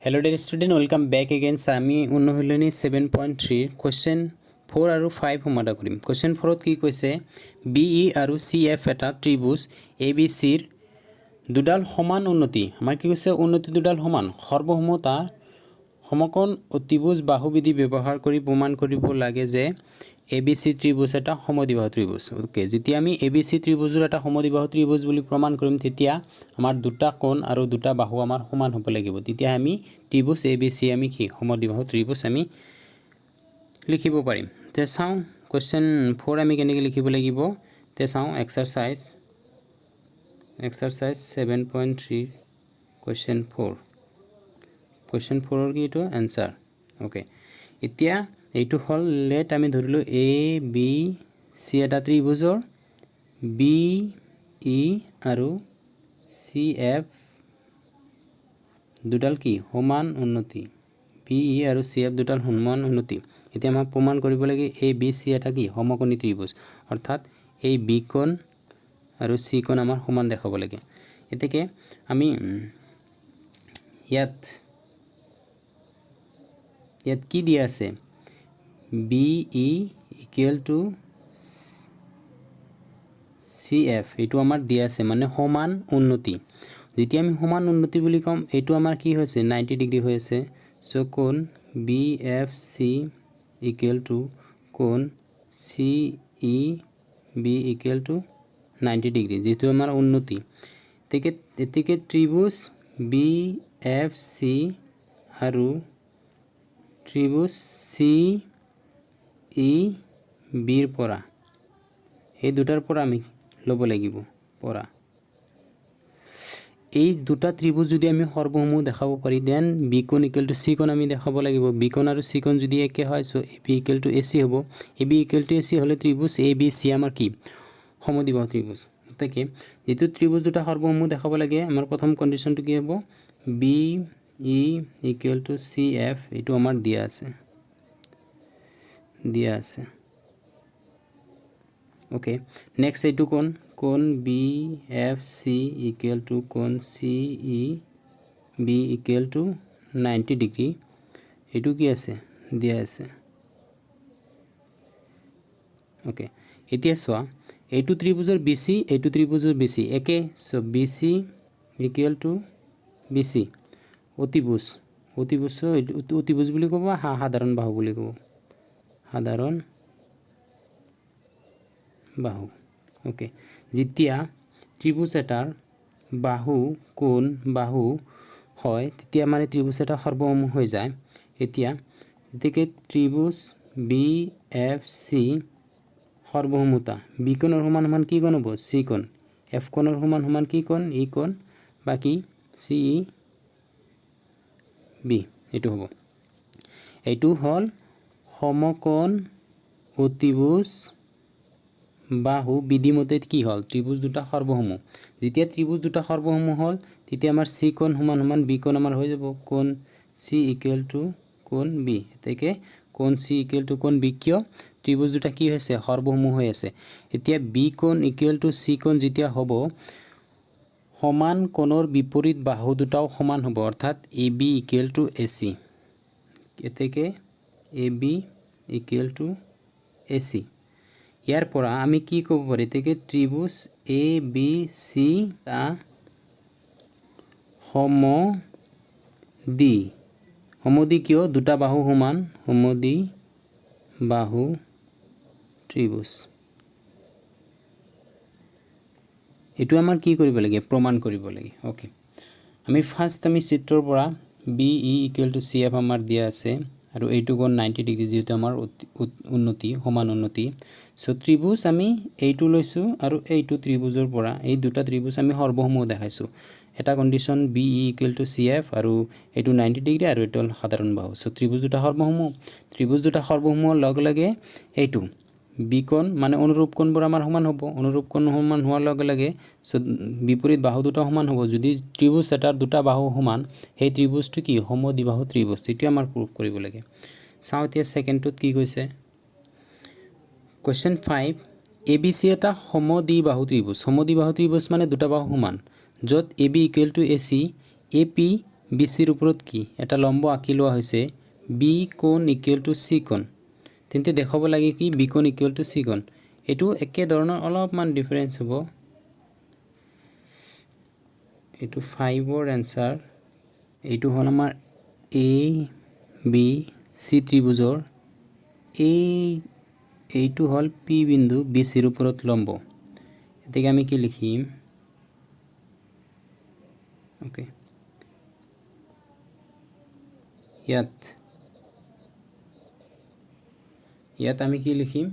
Hello dear student, welcome back again. Sami Unohiloni 7.3 question 4 আৰু 5 সমাধা কৰিম। question 4 কি কৈছে BE আৰু CF এটা ত্ৰিভুজ ABC ৰ দুডাল সমান উন্নতি আমাৰ কি কৈছে উন্নতি দুডাল সমান সৰ্বসমতা সমকোণ ত্ৰিভুজ বাহুবিধি ব্যৱহাৰ কৰি প্ৰমাণ কৰিব লাগে যে ABC ত্ৰিভুজ এটা সমদ্বিবাহু ত্ৰিভুজ। ওকে, যেতিয়া আমি ABC ত্ৰিভুজৰ এটা সমদ্বিবাহু ত্ৰিভুজ বুলি প্ৰমাণ কৰিম তেতিয়া আমাৰ দুটা কোণ আৰু দুটা বাহু আমাৰ সমান হ'ব লাগিব। তেতিয়া আমি ত্ৰিভুজ ABC আমি কি সমদ্বিবাহু ত্ৰিভুজ আমি লিখিব পাৰিম। তে চাওঁ question 4 আমি কেনেকৈ লিখিব লাগিব। তে চাওঁ exercise 7.3 question 4 question 4 ৰ কি এইটো answer। ওকে, এতিয়া এইটো হল লেট আমি ধৰিলো A B C এটা ত্ৰিভুজৰ B E আৰু CF দুডাল কি সমান উন্নতি B E আৰু CF দুডাল সমান উন্নতি। এতিয়া আমাক প্ৰমাণ কৰিব লাগে A B C এটা কি সমকোণী ত্ৰিভুজ, অৰ্থাৎ এই B কোণ আৰু C কোণ আমাৰ সমান দেখাব লাগে। এতেকে আমি ইয়াত কি দিয়া আছে BE equal to CF এইটো আমাৰ দিয়া আছে মানে সমান উন্নতি। যেতিয়া আমি সমান উন্নতি বুলি কম এইটো আমাৰ কি হৈছে 90 ডিগ্ৰী হৈ আছে। সো কোণ BFC equal to কোণ CEB equal to 90 ডিগ্ৰী যেটো আমাৰ উন্নতি। এতেকে ত্ৰিভুজ BFC আৰু ত্ৰিভুজ CEB ৰ পৰা এই দুটাৰ পৰা আমি লব লাগিব পৰা এই দুটা ত্ৰিভুজ যদি আমি সৰ্বসমূহ দেখাব পাৰি দেন B কোণ ইকুৱেল টু C কোণ আমি দেখাব লাগিব। B কোণ আৰু C কোণ যদি একে হয় so AB equal to AC হ'ব। AB ইকুৱেল টু AC হলে ত্ৰিভুজ ABC আমাৰ কি সমদ্বিবাহু ত্ৰিভুজ। তাকে যেটো ত্ৰিভুজ দুটা সৰ্বসমূহ দেখাব লাগে আমাৰ প্ৰথম কন্ডিশনটো কি হ'ব BE ইকুৱেল টু CF এইটো আমাৰ দিয়া আছে। ওকে, নেক্সট এইটো কোণ BFC equal to কোণ CEB equal to 90 ডিগ্ৰী এইটো কি আছে দিয়া আছে। ওকে, এতিয়া চোৱা এইটো ত্ৰিভুজৰ BC এইটো ত্ৰিভুজৰ BC একে। So BC equal to BC অতিভুজ অতিভুজ বুলি ক'ব সাধাৰণ বাহু বুলি ক'ব সাধাৰণ বাহু। ওকে, যেতিয়া ত্ৰিভুজ এটাৰ বাহু কোণ বাহু হয় তেতিয়া মানে ত্ৰিভুজ এটা সৰ্বসম হৈ যায়। এতিয়া এতেকে ত্ৰিভুজ BFC সৰ্বসমতা B কোণৰ সমান কি কোণ হ'ব C কোণ, F কোণৰ সমান কি কোণ E কোণ, বাকি CEB এইটো হ'ব। এইটো হল সমকোণ অতিভুজ বাহু বিধিমতে কি হল ত্ৰিভুজ দুটা সৰ্বসম। যেতিয়া ত্ৰিভুজ দুটা সৰ্বসম হল তেতিয়া আমাৰ C কোণ সমান B কোণ আমাৰ হৈ যাব কোণ C equal to কোণ B। এতেকে কোণ C equal to কোণ B কিয় ত্ৰিভুজ দুটা কি হৈছে সৰ্বসম হৈ আছে। এতিয়া B কোণ equal to C কোণ যেতিয়া হ'ব সমান কোণৰ বিপৰীত বাহু দুটাও সমান হ'ব, অৰ্থাৎ AB equal to AC। এতেকে AB equal to AC ইয়াৰ পৰা আমি কি ক'ব পাৰি এতেকে ত্ৰিভুজ ABC টা সমদ্বি কিয় দুটা বাহু সমান সমদ্বি বাহু ত্ৰিভুজ। এটো আমাৰ কি কৰিব লাগে প্ৰমাণ কৰিব লাগে। ওকে, আমি ফাৰ্স্ট আমি চিত্ৰৰ পৰা BE equal to CF আমাৰ দিয়া আছে আৰু এইটো কোণ 90 ডিগ্ৰী যেটো আমাৰ উন্নতি সমান উন্নতি। সো ত্ৰিভুজ আমি এইটো লৈছো আৰু এইটো ত্ৰিভুজৰ পৰা এই দুটা ত্ৰিভুজ আমি সৰ্বসম দেখাইছো। এটা condition BE equal to CF আৰু এইটো 90 ডিগ্ৰী আৰু এইটো সাধাৰণ বাহু। সো ত্ৰিভুজ দুটা সৰ্বসম লগ লাগে এইটো B কোণ মানে অনুৰূপ কোণবোৰ আমাৰ সমান হ'ব। অনুৰূপ কোণ সমান হোৱাৰ লগে লগে সো বিপৰীত বাহু দুটা সমান হ'ব। যদি ত্ৰিভুজ এটাৰ দুটা বাহু সমান সেই ত্ৰিভুজটো কি সমদ্বিবাহু ত্ৰিভুজ এটো আমাৰ প্ৰুফ কৰিব লাগে। চাওঁ এতিয়া সেকেন্ডটোত কি কৈছে question 5 ABC এটা সমদ্বিবাহু ত্ৰিভুজ। সমদ্বিবাহু ত্ৰিভুজ মানে দুটা বাহু সমান য'ত AB equal to AC AP BCৰ ওপৰত কি এটা লম্ব আঁকি লোৱা হৈছে B কোণ ইকুৱেল টু C কোণ তেন্তে দেখাব লাগে কি B কোণ ইকুৱেল টু C কোণ এটো একে ধৰণৰ অলপমান ডিফাৰেন্স হ'ব এটো 5ৰ आंसर এটো হল আমাৰ A B C ত্ৰিভুজৰ এইটো হল P বিন্দু BCৰ ওপৰত লম্ব এতেকে আমি কি লিখিম ওকে ইয়াত আমি কি লিখিম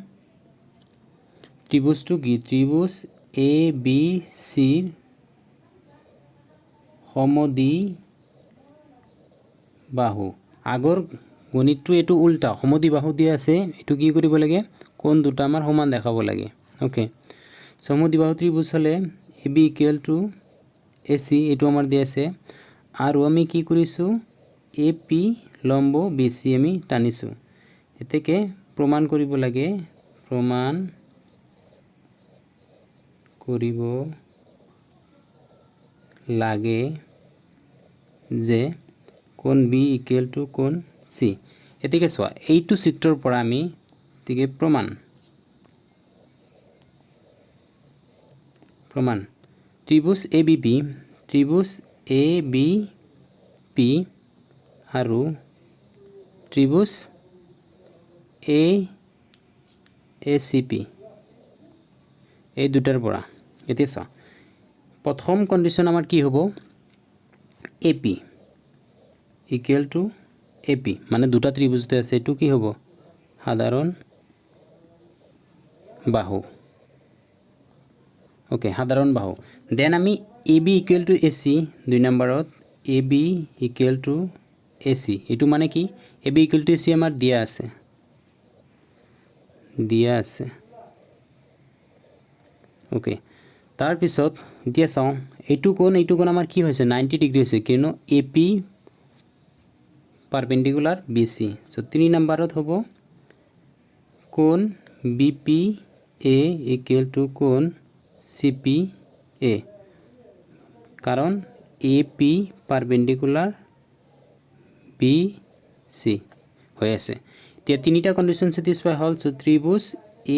ত্ৰিভুজটো কি ত্ৰিভুজ A B C সমদ্বি বাহু আগৰ গণিতটো এটো উল্টা সমদ্বি বাহু দিয়া আছে এটো কি কৰিব লাগে কোণ দুটা আমাৰ সমান দেখাব লাগে ওকে সমদ্বি বাহু ত্ৰিভুজ হলে AB ইকুৱেল টু AC এটো আমাৰ দিয়া আছে আৰু আমি কি কৰিছো AP লম্ব BC আমি টানিছো এতেকে প্ৰমাণ কৰিব লাগে প্ৰমাণ কৰিব লাগে যে কোণ B ইকুৱেল টু কোণ C এতেকে সোৱা এইটো চিত্ৰৰ পৰা আমি এতেকে প্ৰমাণ ত্ৰিভুজ ABP আৰু ত্ৰিভুজ ACP এই দুটাৰ পৰা এতিয়া চা প্ৰথম কন্ডিশন আমাৰ কি হ'ব AP ইকুৱেল টু AP মানে দুটা ত্ৰিভুজতে আছে এটো কি হ'ব সাধাৰণ বাহু ওকে সাধাৰণ বাহু দেন আমি AB ইকুৱেল টু AC দুই নম্বৰত AB ইকুৱেল টু AC এটো মানে কি AB ইকুৱেল টু AC আমাৰ দিয়া আছে ওকে তাৰ পিছত দিয়া চাও এইটো কোণ আমাৰ কি হৈছে 90 ডিগ্ৰী হৈছে কিনো AP পাৰপেন্ডিকুলাৰ BC সো 3 নম্বৰত হ'ব কোণ BPA ইকুৱেল টু কোণ CPA কাৰণ AP পাৰপেন্ডিকুলাৰ BC হৈ আছে তে তিনিটা কন্ডিশন স্যাটিসফাই হল সো ত্ৰিভুজ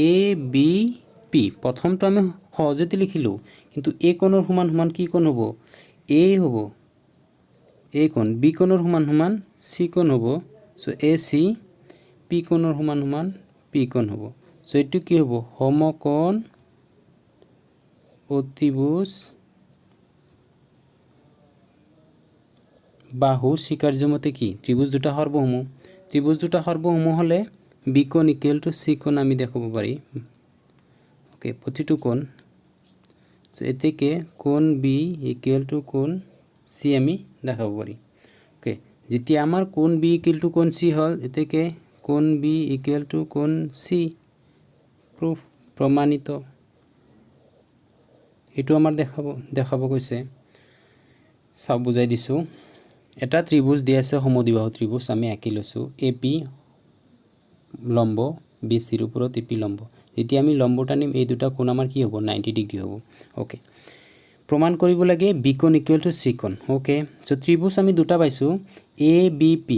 ABP প্ৰথমটো আমি সহজতে লিখিলো কিন্তু A কোণৰ সমান কি কোণ হ'ব A হ'ব A কোণ B কোণৰ সমান C কোণ হ'ব সো AC P কোণৰ সমান P কোণ হ'ব সো এটো কি হ'ব সমকোণ অতিভুজ বাহু স্বীকাৰ্যমতে কি ত্ৰিভুজ দুটা সৰ্বসম হলে B কোণ ইকুৱেল টু C কোণ আমি দেখাব পাৰি ওকে প্ৰতিটো কোণ সো এতেকে কোণ B ইকুৱেল টু কোণ C আমি দেখাব পাৰি ওকে যেতিয়া আমাৰ কোণ B ইকুৱেল টু কোণ C হল এতেকে কোণ B ইকুৱেল টু কোণ C প্ৰুফ প্ৰমাণিত এটো আমাৰ দেখাব কৈছে সব বুজাই দিছো এটা ত্ৰিভুজ দিয়া আছে সমদ্বিবাহু ত্ৰিভুজ আমি আঁকি লৈছো AP লম্ব BC ৰ ওপৰত AP লম্ব যেতিয়া আমি লম্ব টানিম এই দুটা কোণ আমাৰ কি হ'ব 90 ডিগ্ৰী হ'ব ওকে প্ৰমাণ কৰিব লাগে B কোণ ইকুৱেল টু C কোণ ওকে সো ত্ৰিভুজ আমি দুটা পাইছো ABP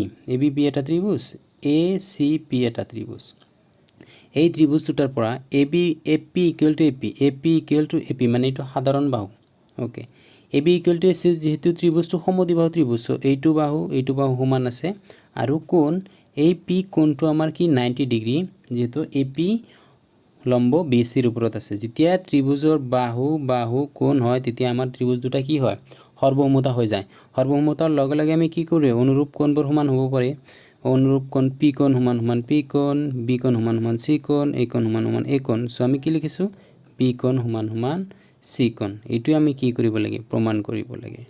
এটা ত্ৰিভুজ ACP এটা ত্ৰিভুজ এই ত্ৰিভুজ দুটাৰ পৰা AP ইকুৱেল টু AP মানে এটো সাধাৰণ বাহু okay AB equal to AC যেহেতু ত্ৰিভুজটো সমদ্বিবাহু ত্ৰিভুজ সো এইটো বাহু সমান আছে আৰু কোণ AP কোণটো আমাৰ কি 90 ডিগ্ৰী যেহেতু AP লম্ব BC ৰ ওপৰত আছে যেতিয়া ত্ৰিভুজৰ বাহু কোণ হয় তেতিয়া আমাৰ ত্ৰিভুজ দুটা কি হয় সৰ্বসমতা হৈ যায় সৰ্বসমতাৰ লগে লগে আমি কি কৰো অনুৰূপ কোণবোৰ সমান হ'ব পাৰে অনুৰূপ কোণ P কোণ সমান P কোণ B কোণ সমান C কোণ A কোণ সমান A কোণ সো আমি কি লিখিছো B কোণ সমান C কোণ এটো আমি কি কৰিব লাগে প্ৰমাণ কৰিব লাগে